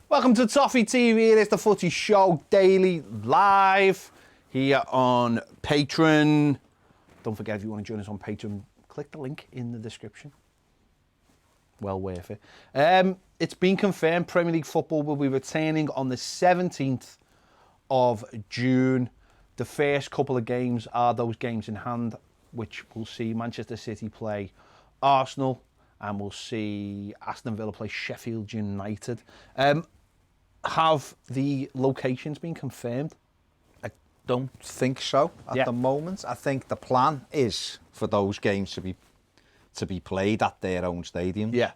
Welcome to Toffee TV. It is the Footy Show daily live here on Patreon. Don't forget, if you want to join us on Patreon, click the link in the description. Well worth it. It's been confirmed Premier League football will be returning on the 17th of June. The first couple of games are those games in hand, which we'll see Manchester City play Arsenal, and we'll see Aston Villa play Sheffield United. Have the locations been confirmed? I don't think so at the moment. I think the plan is for those games to be played at their own stadium. Yeah.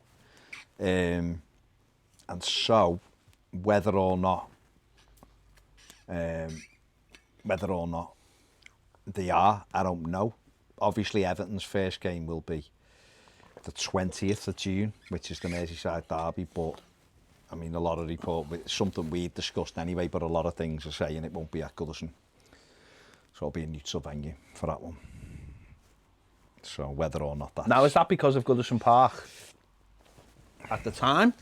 And so whether or not they are, I don't know. Obviously Everton's first game will be the 20th of June, which is the Merseyside derby, but I mean, a lot of it's something we've discussed anyway, but a lot of things are saying it won't be at Goodison. So it'll be a neutral venue for that one. So whether or not that. Now, is that because of Goodison Park at the time?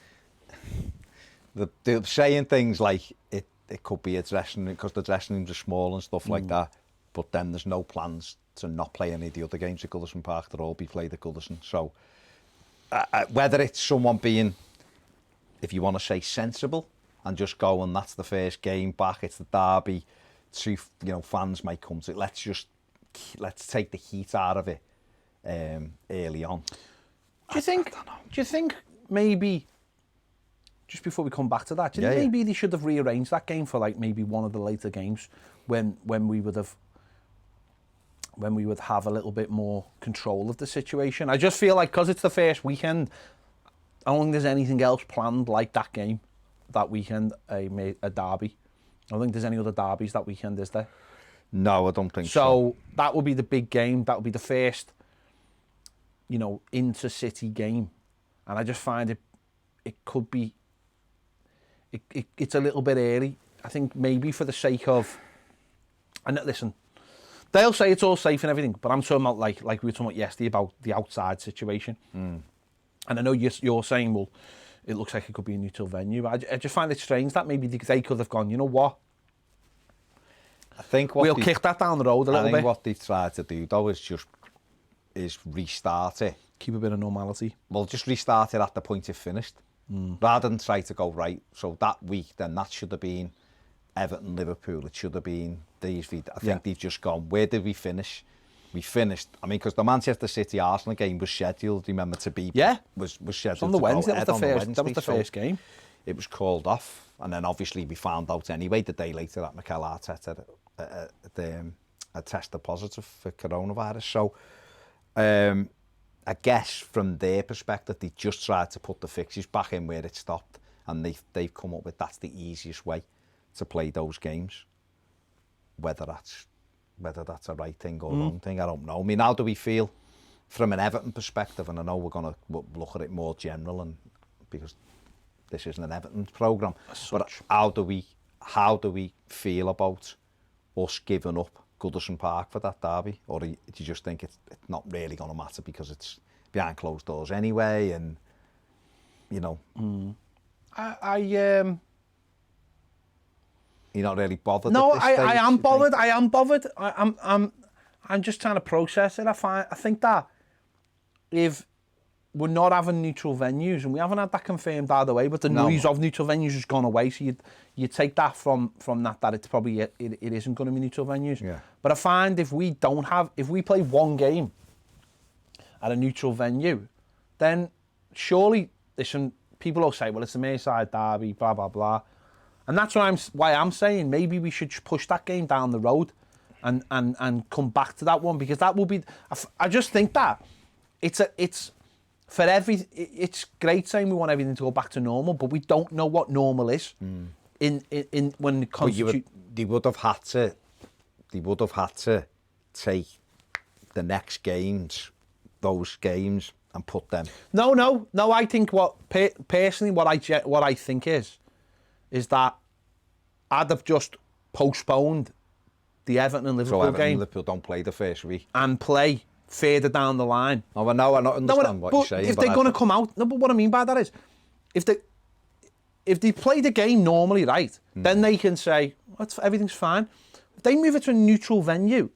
They're saying things like it could be a dressing room because the dressing rooms are small and stuff like that, but then there's no plans to not play any of the other games at Goodison Park. They'll all be played at Goodison. So whether it's someone being, if you want to say, sensible and just go and that's the first game back, it's the derby, fans might come to it. Let's take the heat out of it early on. Do you think maybe, just before we come back to that, do you think maybe they should have rearranged that game for like maybe one of the later games when we would have a little bit more control of the situation? I just feel like because it's the first weekend, I don't think there's anything else planned like that game that weekend, a derby. I don't think there's any other derbies that weekend, is there? No, I don't think so. So that would be the big game. That would be the first, inter-city game. And I just find it could be, it's a little bit early. I think maybe for the sake of, and listen, they'll say it's all safe and everything, but I'm talking about like we were talking about yesterday about the outside situation. And I know you're saying, well, it looks like it could be a neutral venue. But I just find it strange that maybe they could have gone, you know what? I think we'll kick that down the road a little bit. I think what they've tried to do, though, is restart it. Keep a bit of normality. Well, just restart it at the point it finished. Rather than try to go, right, so that week, then that should have been Everton, Liverpool. It should have been these. I think they've just gone, where did we finish? We finished, because the Manchester City Arsenal game was scheduled, remember, to be was scheduled on the Wednesday. That was the first so game. It was called off, and then obviously we found out anyway the day later that Mikel Arteta had tested positive for coronavirus. So I guess from their perspective, they just tried to put the fixtures back in where it stopped, and they've come up with that's the easiest way to play those games. Whether that's a right thing or wrong thing, I don't know. I mean, how do we feel from an Everton perspective? And I know we're going to look at it more general, and because this isn't an Everton programme. But how do we feel about us giving up Goodison Park for that derby? Or do you just think it's not really going to matter because it's behind closed doors anyway? And you're not really bothered? No, at this stage, I am bothered. I am bothered. I'm just trying to process it. I think that if we're not having neutral venues, and we haven't had that confirmed either way, but the noise of neutral venues has gone away. So you take that from that it's probably it isn't going to be neutral venues. Yeah. But I find if we play one game at a neutral venue, then surely people will say, well, it's the Merseyside derby, blah blah blah. And that's why I'm saying maybe we should push that game down the road and come back to that one, because that will be. I just think that it's great saying we want everything to go back to normal, but we don't know what normal is. In when it comes to. They would have had to take the next games, those games, and put them. No. I think personally what I think is that I'd have just postponed the Everton and Liverpool Everton game. And Liverpool don't play the first week. And play further down the line. Oh, I know, I understand what you're saying. If they're going to come out, no, but what I mean by that is, if if they play the game normally, right, then they can say, everything's fine. If they move it to a neutral venue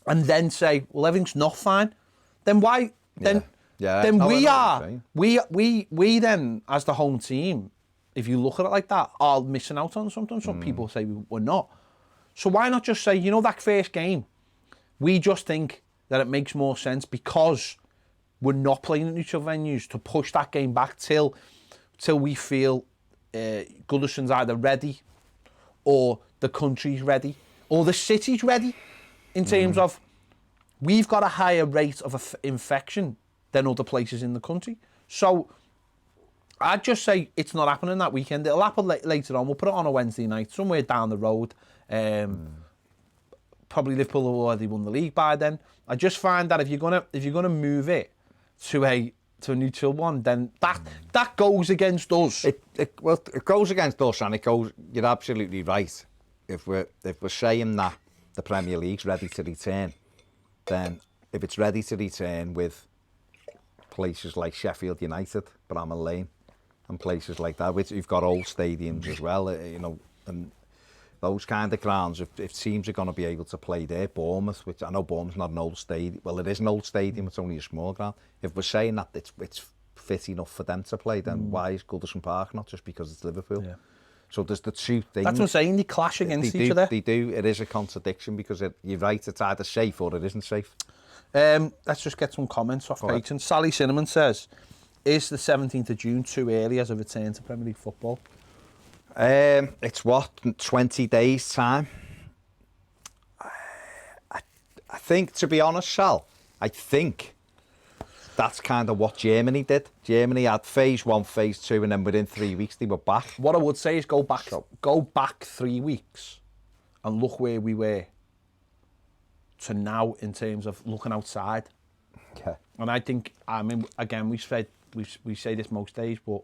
and then say, well, everything's not fine, then why? Then we then, as the home team, if you look at it like that, are missing out on something. Some people say we're not. So why not just say, that first game, we just think that it makes more sense because we're not playing at neutral venues to push that game back till we feel Goodison's either ready or the country's ready or the city's ready in terms of we've got a higher rate of infection than other places in the country. So I'd just say it's not happening that weekend. It'll happen later on. We'll put it on a Wednesday night somewhere down the road. Probably Liverpool have already won the league by then. I just find that if you're gonna move it to a neutral one, then that goes against us. It goes against us, and it goes. You're absolutely right. If we're saying that the Premier League's ready to return, then if it's ready to return with places like Sheffield United, Bramall Lane, and places like that, which you've got old stadiums as well, and those kind of grounds, if teams are going to be able to play there, Bournemouth, which I know Bournemouth's not an old stadium, well, it is an old stadium, it's only a small ground. If we're saying that it's fit enough for them to play, then why is Goodison Park not just because it's Liverpool? Yeah. So there's the two things. That's what I'm saying, they clash against each other. They do, it is a contradiction because you're right, it's either safe or it isn't safe. Let's just get some comments off Patreon. Sally Cinnamon says, is the 17th of June too early as a return to Premier League football? It's 20 days time. I think, to be honest, Sal, I think that's kind of what Germany did. Germany had phase 1, phase 2, and then within 3 weeks they were back. What I would say is go back 3 weeks and look where we were to now in terms of looking outside. Okay. And I think, again, we say this most days, but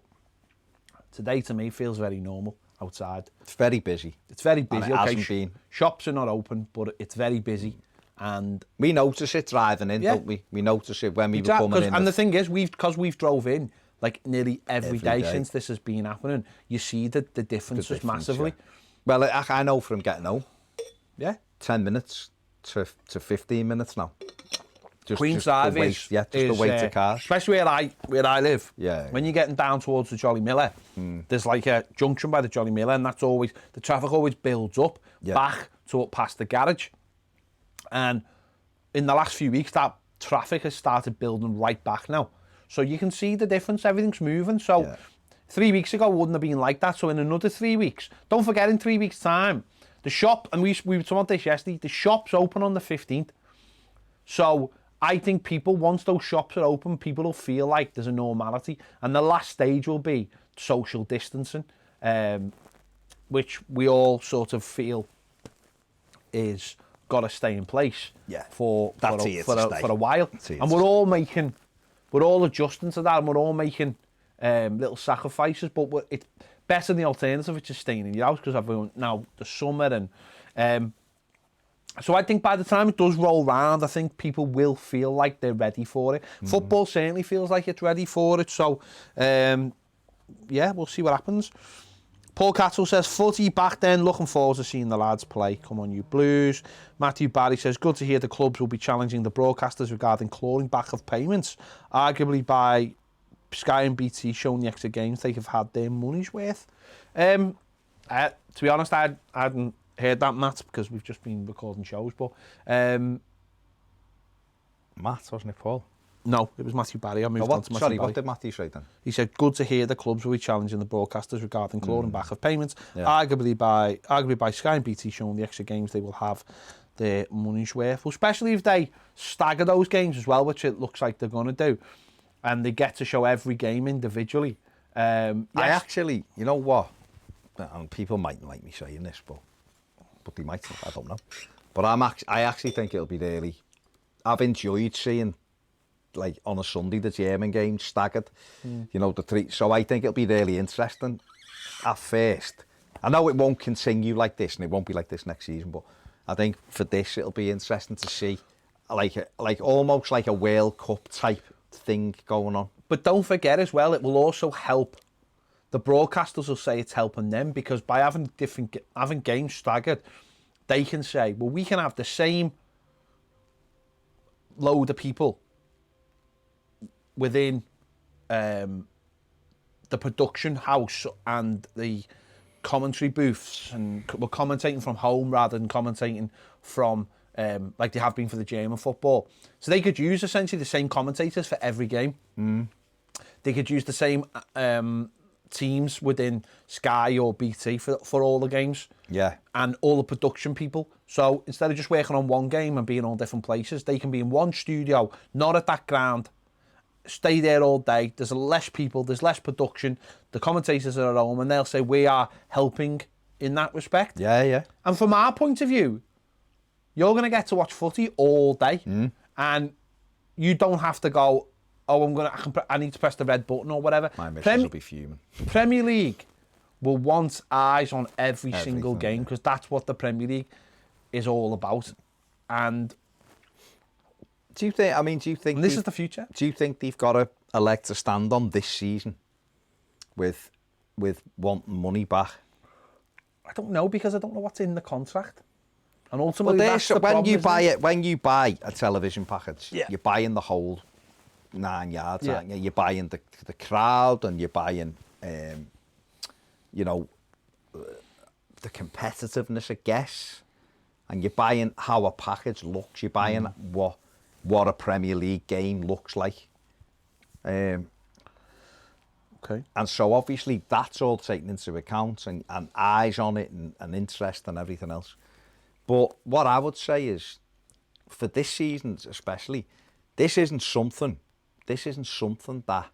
today to me feels very normal outside. It's very busy. It's very busy. And it hasn't been. Shops are not open, but it's very busy. And we notice it driving in, don't we? We notice it when we were coming in. And the thing is, because we've drove in like nearly every day since this has been happening, you see the differences massively. Yeah. Well, I know from getting home. Yeah. 10 minutes to 15 minutes now. Queen's Drive is the wait to cars. Especially where I live. Yeah. When you're getting down towards the Jolly Miller, there's like a junction by the Jolly Miller, and that's always, the traffic always builds up back to up past the garage. And in the last few weeks, that traffic has started building right back now. So you can see the difference, everything's moving. So 3 weeks ago wouldn't have been like that. So in another 3 weeks, don't forget in 3 weeks' time, the shop, and we were talking about this yesterday, the shop's open on the 15th. So I think once those shops are open, people will feel like there's a normality. And the last stage will be social distancing, which we all sort of feel is got to stay in place for a while. And we're all adjusting to that, and we're all making little sacrifices, but it's better than the alternative, which is staying in your house, because everyone, now the summer, and so I think by the time it does roll round, I think people will feel like they're ready for it. Football certainly feels like it's ready for it. So, we'll see what happens. Paul Cattle says, Footy back then, looking forward to seeing the lads play. Come on, you Blues. Matthew Barry says, good to hear the clubs will be challenging the broadcasters regarding clawing back of payments, arguably by Sky and BT showing the extra games they have had their money's worth. To be honest, I hadn't heard that, Matt, because we've just been recording shows, but Matt, wasn't it, Paul? No, it was Matthew Barry. I moved on to Matthew Barry. What did Matthew say then? He said, good to hear the clubs will be challenging the broadcasters regarding clawing back of payments, arguably by Sky and BT showing the extra games they will have their money's worth. Well, especially if they stagger those games as well, which it looks like they're going to do, and they get to show every game individually. I actually, you know what? And people mightn't like me saying this, but they might. I don't know. But I actually think it'll be really. I've enjoyed seeing, like on a Sunday, the German games staggered. You know, the three. So I think it'll be really interesting. At first, I know it won't continue like this, and it won't be like this next season. But I think for this, it'll be interesting to see, like almost like a World Cup type thing going on. But don't forget as well, it will also help the broadcasters will say it's helping them because by having games staggered, they can say, well, we can have the same load of people within the production house and the commentary booths, and we're commentating from home rather than commentating from like they have been for the German football. So they could use essentially the same commentators for every game. They could use the same teams within Sky or BT for all the games. Yeah. And all the production people. So instead of just working on one game and being all different places, they can be in one studio, not at that ground, stay there all day. There's less people, there's less production. The commentators are at home and they'll say, we are helping in that respect. Yeah, yeah. And from our point of view, you're going to get to watch footy all day. And you don't have to go, oh, I need to press the red button or whatever. My missus will be fuming. Premier League will want eyes on every single game because that's what the Premier League is all about. And do you think this is the future? Do you think they've got a leg to stand on this season with wanting money back? I don't know because I don't know what's in the contract. And ultimately, well, that's the when problem, you buy a television package, yeah, you're buying the whole 9 yards, yeah, aren't you? You're buying the crowd, and you're buying, you know, the competitiveness, I guess, and you're buying how a package looks. You're buying what a Premier League game looks like. Okay. And so obviously that's all taken into account and eyes on it and interest and everything else. But what I would say is, for this season especially, this isn't something that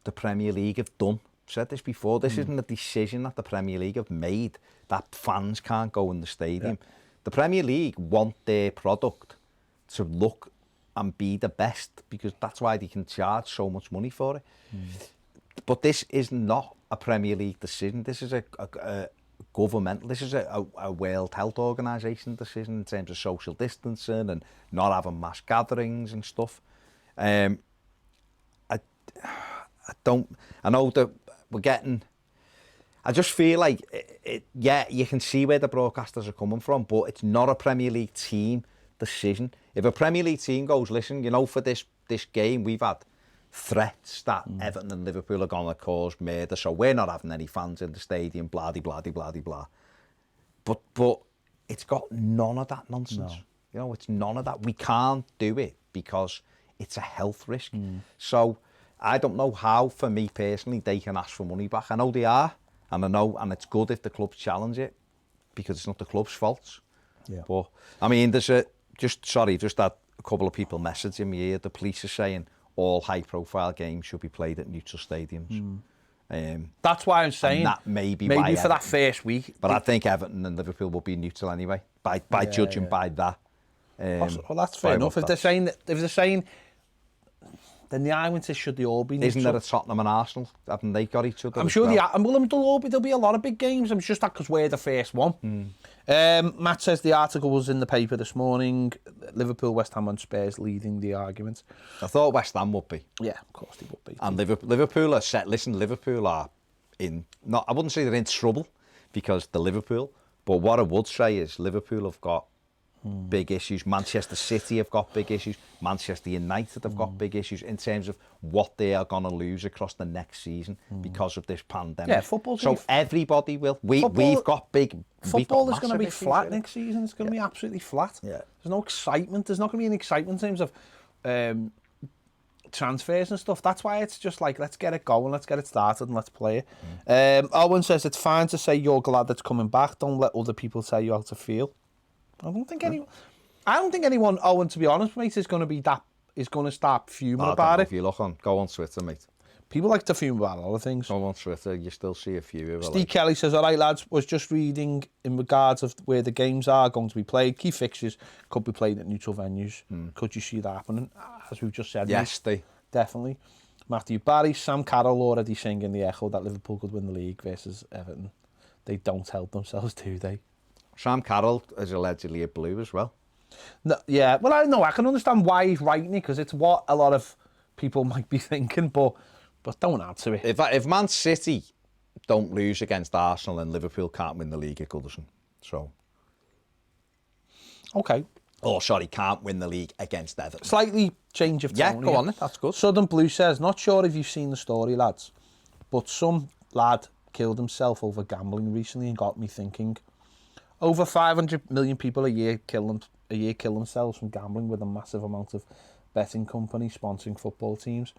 the Premier League have done. I've said this before, this isn't a decision that the Premier League have made that fans can't go in the stadium. Yeah. The Premier League want their product to look and be the best because that's why they can charge so much money for it. But this is not a Premier League decision. This is a governmental, this is a World Health Organisation decision in terms of social distancing and not having mass gatherings and stuff. I know that we're getting, I just feel like, yeah, you can see where the broadcasters are coming from, but it's not a Premier League team decision. If a Premier League team goes, listen, you know, for this game, we've had threats that Everton and Liverpool are going to cause murder, so we're not having any fans in the stadium, blah, blah, blah, blah, blah. But it's got none of that nonsense. No. You know, it's none of that. We can't do it because it's a health risk. So I don't know how, for me personally, they can ask for money back. I know they are, and I know, and it's good if the clubs challenge it because it's not the club's fault. Yeah. But I mean, there's just had a couple of people messaging me here. The police are saying all high-profile games should be played at neutral stadiums. That's why I'm saying that maybe for Everton, that first week. But I think Everton and Liverpool will be neutral anyway. By judging by that. Well, that's fair enough. If they're saying, then the argument is should they all be neutral? Isn't there a Tottenham and Arsenal? Haven't they got each other? I'm sure they are. And there'll be a lot of big games. I'm just that because we're the first one. Matt says the article was in the paper this morning. Liverpool, West Ham and Spurs leading the argument. I thought West Ham would be. Yeah, of course they would be. And Liverpool are set. Listen, Liverpool are in, not, I wouldn't say they're in trouble because they're Liverpool, but what I would say is Liverpool have got big issues. Manchester City have got big issues. Manchester United have got big issues in terms of what they are going to lose across the next season because of this pandemic. Yeah, football. So everybody will. We've got big. Football is going to be flat next season. It's going to be absolutely flat. Yeah. There's no excitement. There's not going to be any excitement in terms of transfers and stuff. That's why it's just like, let's get it going, let's get it started and let's play it. Owen says it's fine to say you're glad it's coming back. Don't let other people tell you how to feel. I don't think anyone, Owen, to be honest, mate, is going to start fuming about it. If you go on Twitter, mate. People like to fume about a lot of things. Go on Twitter, you still see a few. Steve Kelly says, all right, lads, was just reading in regards of where the games are going to be played. Key fixtures could be played at neutral venues. Could you see that happening? As we've just said. Yes, definitely. Matthew Barry, Sam Carroll already singing the echo that Liverpool could win the league versus Everton. They don't help themselves, do they? Sam Carroll is allegedly a blue as well. No, yeah, well, I can understand why he's writing it because it's what a lot of people might be thinking, but But don't add to it. If Man City don't lose against Arsenal and Liverpool can't win the league at Goodison. So. Okay. Oh, sorry, can't win the league against Everton. Slightly change of tone. Yeah, go on then. That's good. Southern Blue says, not sure if you've seen the story, lads, but some lad killed himself over gambling recently and got me thinking. Over 500 million people a year kill themselves from gambling, with a massive amount of betting companies sponsoring football teams.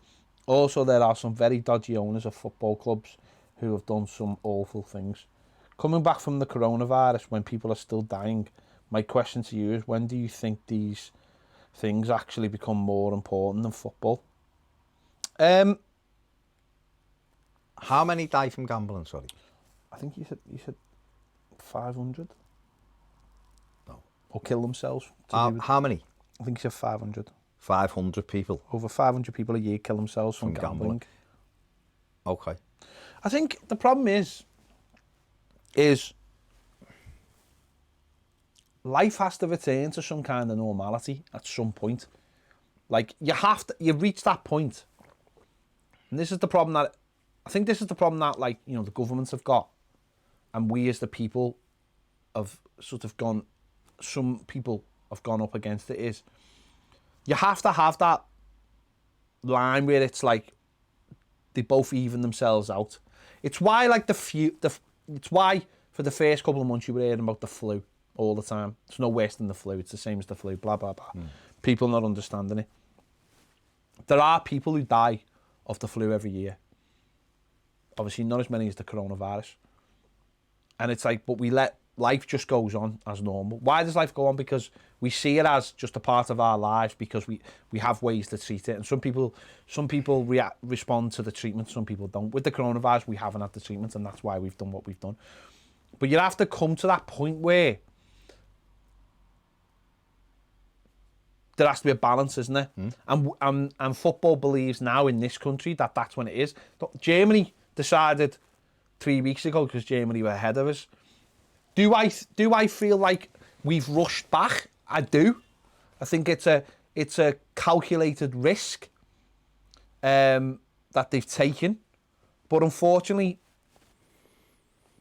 Also, there are some very dodgy owners of football clubs who have done some awful things. Coming back from the coronavirus, when people are still dying, my question to you is, when do you think these things actually become more important than football? How many die from gambling, sorry? I think you said 500. No. Or kill themselves. How many? I think you said 500. 500 people. Over 500 people a year kill themselves from gambling. Okay. I think the problem is life has to return to some kind of normality at some point. Like, you reach that point. And this is the problem that, like, you know, the governments have got. And we as the people have sort of some people have gone up against it, is you have to have that line where it's like they both even themselves out. It's why, like, it's why for the first couple of months you were hearing about the flu all the time. It's no worse than the flu. It's the same as the flu, blah, blah, blah. People not understanding it. There are people who die of the flu every year. Obviously, not as many as the coronavirus. And it's like, but life just goes on as normal. Why does life go on? Because we see it as just a part of our lives, because we have ways to treat it. And some people respond to the treatment, some people don't. With the coronavirus, we haven't had the treatment, and that's why we've done what we've done. But you have to come to that point where there has to be a balance, isn't there? And football believes now in this country that that's when it is. Germany decided 3 weeks ago, because Germany were ahead of us. Do I feel like we've rushed back? I do. I think it's a calculated risk that they've taken, but unfortunately,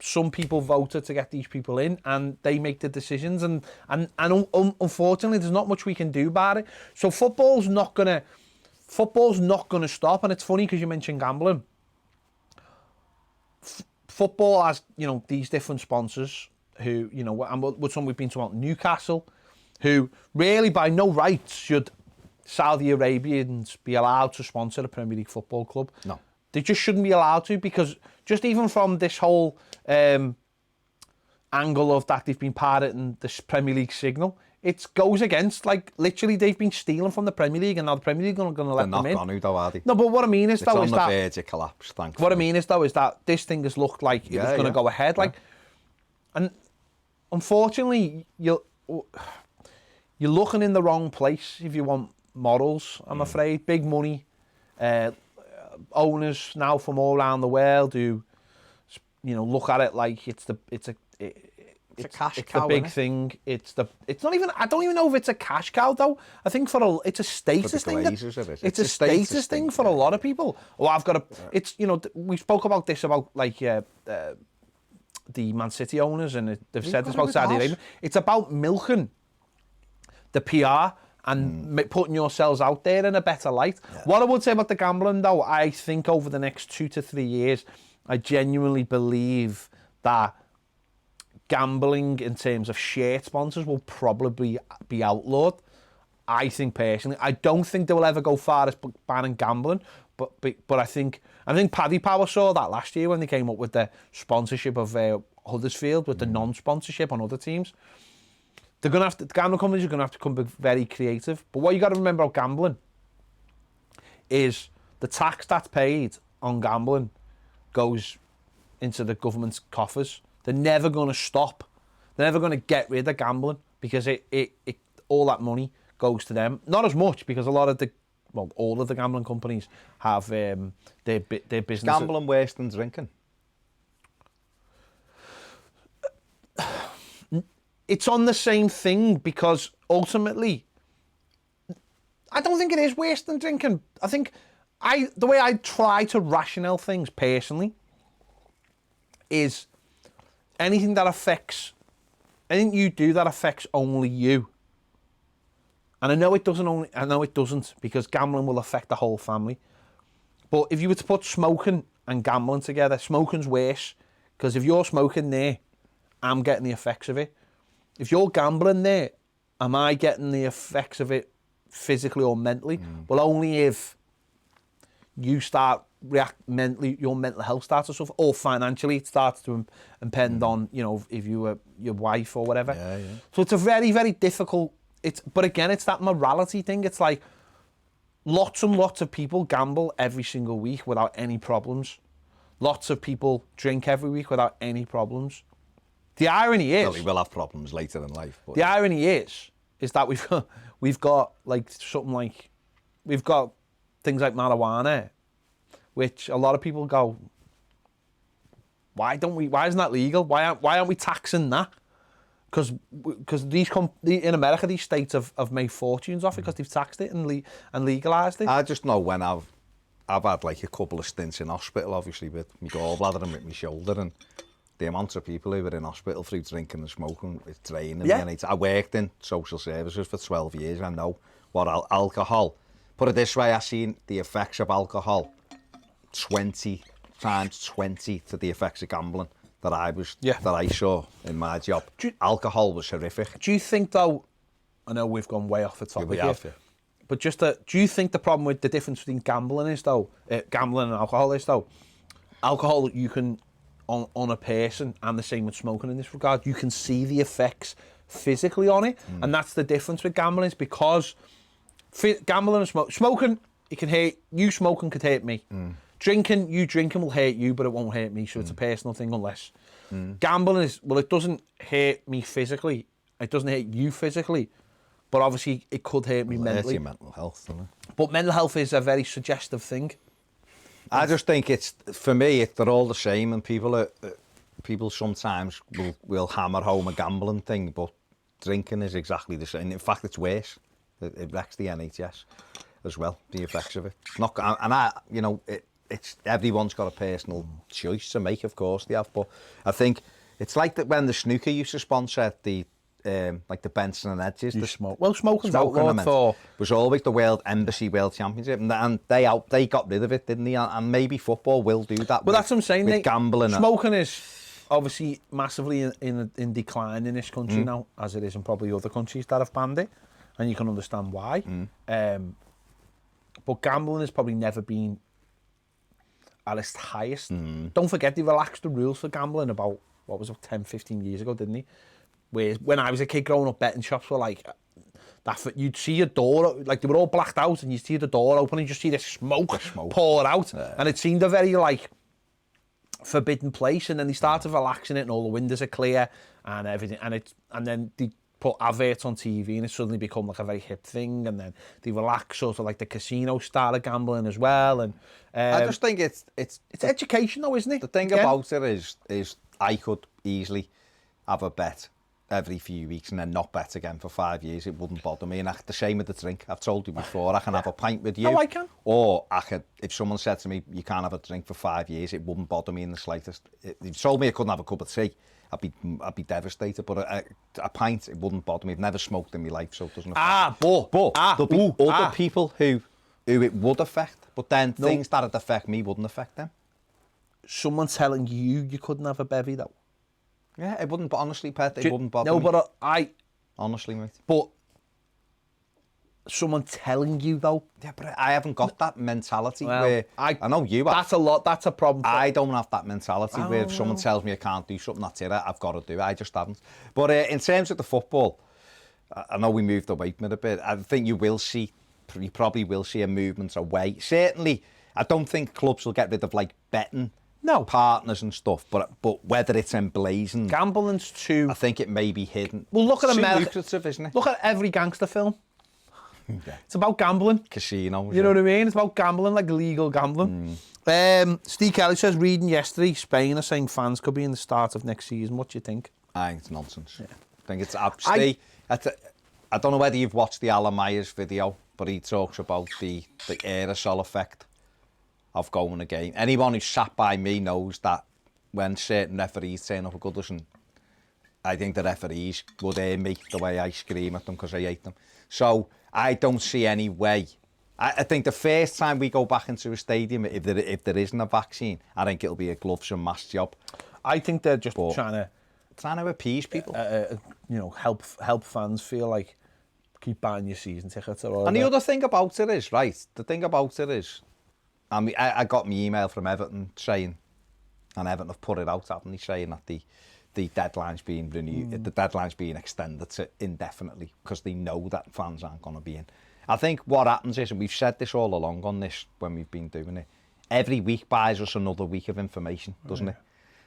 some people voted to get these people in, and they make the decisions, and unfortunately, there's not much we can do about it. So football's not gonna stop. And it's funny because you mentioned gambling. Football has, you know, these different sponsors who, you know, and with some we've been talking about Newcastle, who really by no rights should Saudi Arabians be allowed to sponsor a Premier League football club. No. They just shouldn't be allowed to, because just even from this whole angle of that they've been pirating this Premier League signal, it goes against, like, literally they've been stealing from the Premier League, and now the Premier League are going to let them in. They're not going to, though, are they? No, but what I mean is, though, is that... It's on the verge of collapse, thankfully. What I mean is, though, is that this thing has looked like it was going to go ahead. Like, and unfortunately, you're looking in the wrong place if you want models, I'm afraid. Big money, owners now from all around the world who, you know, look at it like it's a cash cow. The big thing. It's not even. I don't even know if it's a cash cow, though. I think it's a status thing. It's a status thing for a lot of people. Oh, I've got a. It's, you know, we spoke about this about, like, the Man City owners, and they've said this about Saudi Arabia. It's about milking the PR and putting yourselves out there in a better light. Yeah. What I would say about the gambling, though, I think over the next 2 to 3 years, I genuinely believe that gambling in terms of shirt sponsors will probably be outlawed. I think personally, I don't think they will ever go far as banning gambling, but I think Paddy Power saw that last year when they came up with the sponsorship of Huddersfield, with the non-sponsorship on other teams. The gambling companies are going to have to become very creative. But what you got to remember about gambling is the tax that's paid on gambling goes into the government's coffers. They're never going to stop. They're never going to get rid of gambling, because it all that money goes to them. Not as much, because all of the gambling companies have their business. Gambling worse than drinking? It's on the same thing, because ultimately, I don't think it is worse than drinking. I think The way I try to rationale things personally is anything you do that affects only you. And I know it doesn't because gambling will affect the whole family. But if you were to put smoking and gambling together, smoking's worse because if you're smoking there, I'm getting the effects of it. If you're gambling there, am I getting the effects of it physically or mentally? Well, only if you start react mentally, your mental health starts to suffer, or financially it starts to impend on, if you were your wife or whatever. Yeah. So it's a very, very difficult. But again, it's that morality thing. It's like lots and lots of people gamble every single week without any problems. Lots of people drink every week without any problems. The irony is, Well, we will have problems later in life. But the irony is that we've got things like marijuana, which a lot of people go, why isn't that legal? Why aren't we taxing that? Because in America, these states have made fortunes off it because they've taxed it and legalised it. I just know when I've had like a couple of stints in hospital, obviously with my gallbladder and with my shoulder, and the amount of people who were in hospital through drinking and smoking, it's draining. Yeah. And I worked in social services for 12 years. I know what alcohol. Put it this way, I've seen the effects of alcohol 20 times 20 to the effects of gambling that I saw in my job. Alcohol was horrific. Do you think though? I know we've gone way off the topic here, but do you think the problem with the difference between gambling and alcohol is though? Alcohol you can on a person, and the same with smoking in this regard. You can see the effects physically on it, and that's the difference with gambling. Is because gambling and smoking, it can hurt you. Smoking could hurt me. Drinking will hurt you, but it won't hurt me. So it's a personal thing. Unless gambling it doesn't hurt me physically. It doesn't hurt you physically, but obviously it could hurt me mentally. It's your mental health, isn't it? But mental health is a very suggestive thing. I just think they're all the same, and people sometimes will hammer home a gambling thing, but drinking is exactly the same. In fact, it's worse. It wrecks the NHS as well. The effects of it. It's everyone's got a personal choice to make, of course they have. But I think it's like that when the snooker used to sponsor the Benson and Hedges. Smoking's outlawed for. Was always the World Championship, and they got rid of it, didn't they? And maybe football will do that. Well, that's what I'm saying. With gambling. Smoking is obviously massively in decline in this country now, as it is in probably other countries that have banned it, and you can understand why. But gambling has probably never been at its highest. Don't forget, they relaxed the rules for gambling about, 10, 15 years ago, didn't they? Where when I was a kid growing up, betting shops were like that. You'd see a door, like they were all blacked out, and you'd see the door open, and you just see this smoke pour out, and it seemed a very forbidden place. And then they started relaxing it, and all the windows are clear and everything, and then they put adverts on TV, and it suddenly become like a very hip thing. And then they relax, sort of like the casino style of gambling as well. And I just think it's education, though, isn't it? The thing about it is I could easily have a bet every few weeks and then not bet again for 5 years. It wouldn't bother me. And the same with the drink. I've told you before, I can have a pint with you. Oh, I can. Or I could, if someone said to me, you can't have a drink for 5 years, it wouldn't bother me in the slightest. If you told me I couldn't have a cup of tea, I'd be devastated. But a pint, it wouldn't bother me. I've never smoked in my life, so it doesn't affect me. But there'll be other people who it would affect, but then things that would affect me wouldn't affect them. Someone telling you couldn't have a bevy, though? Yeah, it wouldn't, but honestly, Pet, it wouldn't bother me. No, but honestly, mate. But someone telling you, though? Yeah, but I haven't got that mentality where... I know you have. That's a problem. I don't have that mentality where if someone tells me I can't do something, that's it, I've got to do it. I just haven't. But in terms of the football, I know we moved away from it a bit. I think you probably will see a movement away. Certainly, I don't think clubs will get rid of, betting partners and stuff, but whether it's emblazoned, gambling's too. I think it may be hidden. Well, look at America. Lucrative, isn't it? Look at every gangster film. It's about gambling. Casinos. You know what I mean? It's about gambling, like legal gambling. Steve Kelly says, reading yesterday, Spain are saying fans could be in the start of next season. What do you think? I think it's nonsense. Yeah. I think it's absolutely. I don't know whether you've watched the Alan Myers video, but he talks about the aerosol effect of going a game. Anyone who's sat by me knows that when certain referees turn up at Goodison, I think the referees would hear me the way I scream at them because I hate them. So I don't see any way. I think the first time we go back into a stadium, if there isn't a vaccine, I think it'll be a gloves and mask job. I think they're just trying to appease people. Help fans feel like keep buying your season tickets. And the other thing about it is, I got my email from Everton saying, and Everton have put it out, haven't they, saying that the deadline's being renewed, the deadline's being extended to indefinitely because they know that fans aren't going to be in. I think what happens is, and we've said this all along on this when we've been doing it, every week buys us another week of information, doesn't it?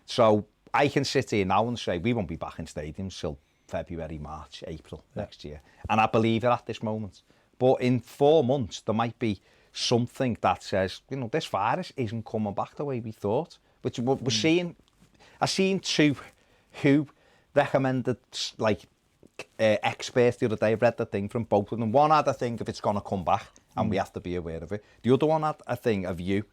So I can sit here now and say we won't be back in stadiums till February, March, April next year. And I believe it at this moment. But in 4 months, there might be something that says, this virus isn't coming back the way we thought. Which we're seeing. I've seen 2 who recommended, experts the other day. I've read the thing from both of them. One had a thing if it's going to come back and we have to be aware of it. The other one had a thing of you,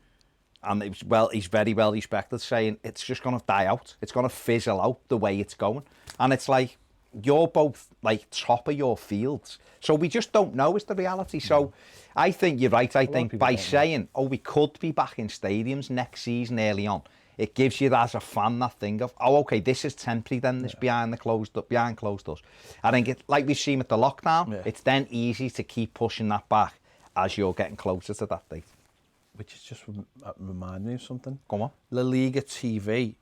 and it was, he's very well respected, saying it's just going to die out. It's going to fizzle out the way it's going. And it's like, you're both top of your fields. So we just don't know is the reality. So I think you're right. I think by saying, we could be back in stadiums next season early on, it gives you as a fan that thing of, okay, this is temporary then, this behind closed doors. I think it, like we've seen with the lockdown, it's then easy to keep pushing that back as you're getting closer to that date. Which is just remind me of something. Come on. La Liga TV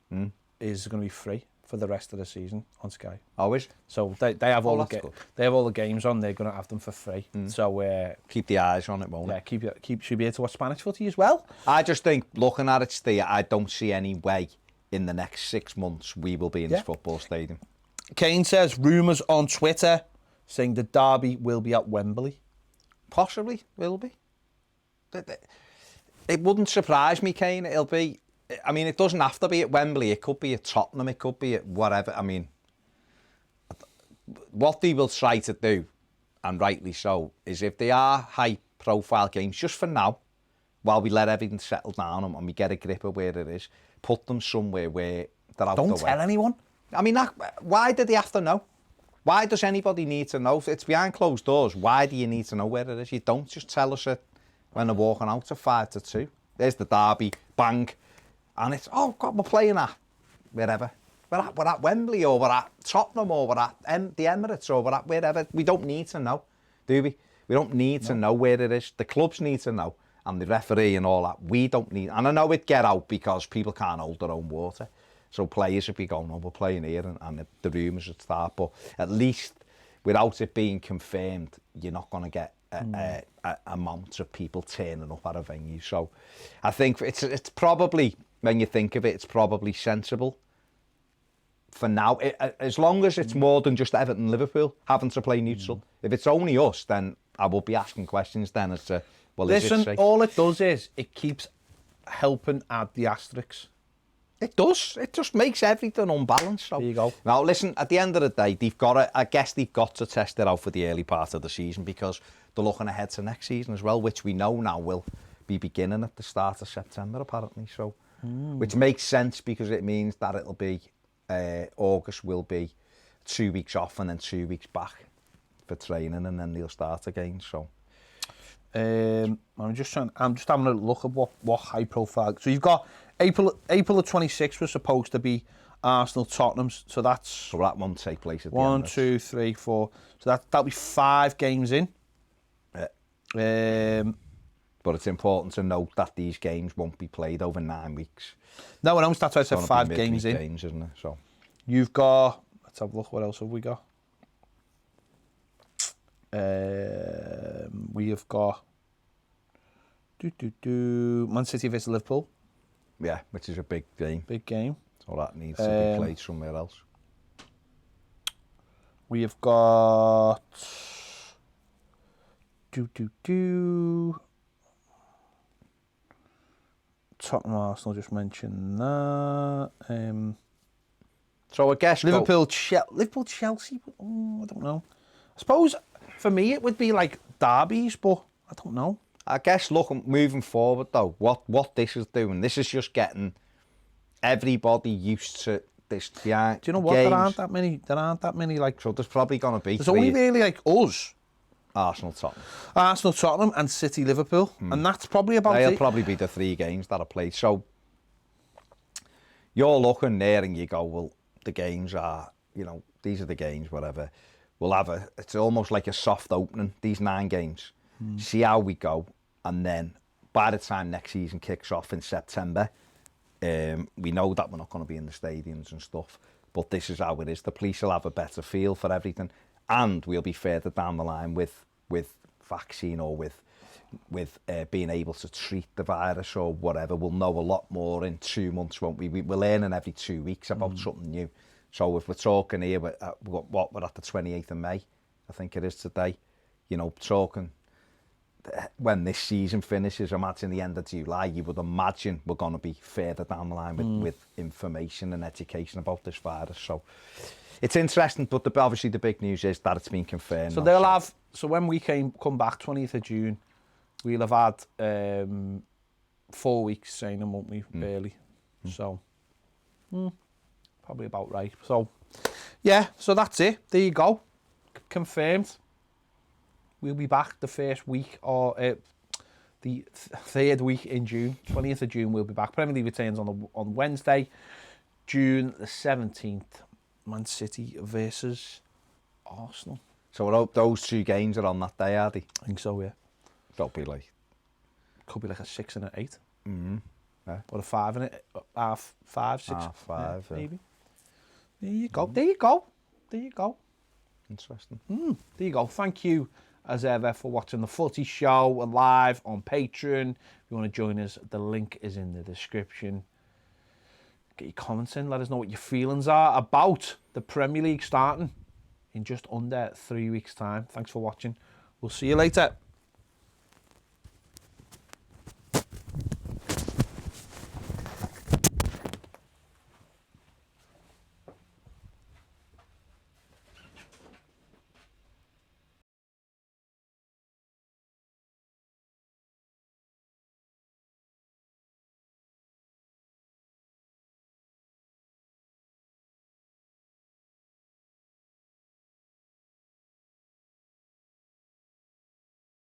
is going to be free for the rest of the season on Sky. Always. So they have all the games on. They're going to have them for free. So keep the eyes on it, won't it? Should be able to watch Spanish footy as well. I just think looking at it, Steve, I don't see any way in the next 6 months we will be in this football stadium. Kane says rumours on Twitter saying the derby will be at Wembley. Possibly will be. It wouldn't surprise me, Kane. It'll be. I mean, it doesn't have to be at Wembley. It could be at Tottenham. It could be at whatever. I mean, what they will try to do, and rightly so, is if they are high-profile games, just for now, while we let everything settle down and we get a grip of where it is, put them somewhere where they're out the way. Don't tell anyone. I mean, why do they have to know? Why does anybody need to know? If it's behind closed doors, why do you need to know where it is? You don't just tell us it when they're walking out at 5-2. There's the derby, bang. And it's, God, we're playing at wherever. We're at Wembley, or we're at Tottenham, or we're at the Emirates, or we're at wherever. We don't need to know, do we? We don't need to know where it is. The clubs need to know, and the referee and all that. We don't need. And I know it get out because people can't hold their own water. So players would be going, we're playing here, and the rumours would start. But at least without it being confirmed, you're not going to get a amount of people turning up at a venue. So I think it's probably, when you think of it, it's probably sensible for now. As long as it's more than just Everton and Liverpool having to play neutral. If it's only us, then I will be asking questions then as to, well, listen, is it safe? All it does is it keeps helping add the asterisks. It does. It just makes everything unbalanced. So. There you go. Now, listen, at the end of the day, they've got to test it out for the early part of the season because they're looking ahead to next season as well, which we know now will be beginning at the start of September, apparently. So, which makes sense because it means that it'll be August will be 2 weeks off and then 2 weeks back for training, and then they'll start again. So, I'm just having a look at what high profile. So you've got April the 26th was supposed to be Arsenal Tottenham. So that won't take place at the 1, 2, 3, 4. So that'll be 5 games in. But it's important to note that these games won't be played over 9 weeks. No, and that's why I said 5 games in. Games, isn't it? So you've got. Let's have a look. What else have we got? We have got Man City versus Liverpool. Yeah, which is a big game. Big game. So that needs to be played somewhere else. We have got Tottenham, Arsenal. Just mentioned that. So I guess Liverpool, Chelsea. I don't know. I suppose for me it would be like derbies, but I don't know. I guess moving forward though, what this is doing, this is just getting everybody used to this. Yeah, Do you know what? games. There aren't that many like. So there's probably going to be. There's only really like us, Arsenal, Tottenham, and City, Liverpool, and that's probably about They'll it. probably be the 3 games that are played. So you're looking there and you go, well, the games are, these are the games, whatever. We'll have it's almost like a soft opening, these 9 games. See how we go. And then by the time next season kicks off in September, we know that we're not going to be in the stadiums and stuff. But this is how it is. The police will have a better feel for everything. And we'll be further down the line with vaccine or with being able to treat the virus or whatever. We'll know a lot more in 2 months, won't we? We're learning every 2 weeks about something new. So if we're talking here, we're at the 28th of May, I think it is today, talking when this season finishes, imagine the end of July, you would imagine we're going to be further down the line with information and education about this virus. So it's interesting, but obviously the big news is that it's been confirmed. So when we come back 20th of June, we'll have had 4 weeks training, won't we, barely. So probably about right. So yeah, so that's it. There you go. Confirmed. We'll be back the first week or the third week in June. 20th of June we'll be back. Premier League returns on Wednesday, June the 17th. Man City versus Arsenal. So those 2 games are on that day, are they? I think so, yeah. That'll be like... Could be like a 6 and an 8. Yeah. Or a 5 and a 5, 6. Half 5, yeah. Maybe. There you go. There you go. There you go. Interesting. There you go. Thank you, as ever, for watching the Footy Show live on Patreon. If you want to join us, the link is in the description. Get your comments in. Let us know what your feelings are about the Premier League starting in just under 3 weeks' time. Thanks for watching. We'll see you later.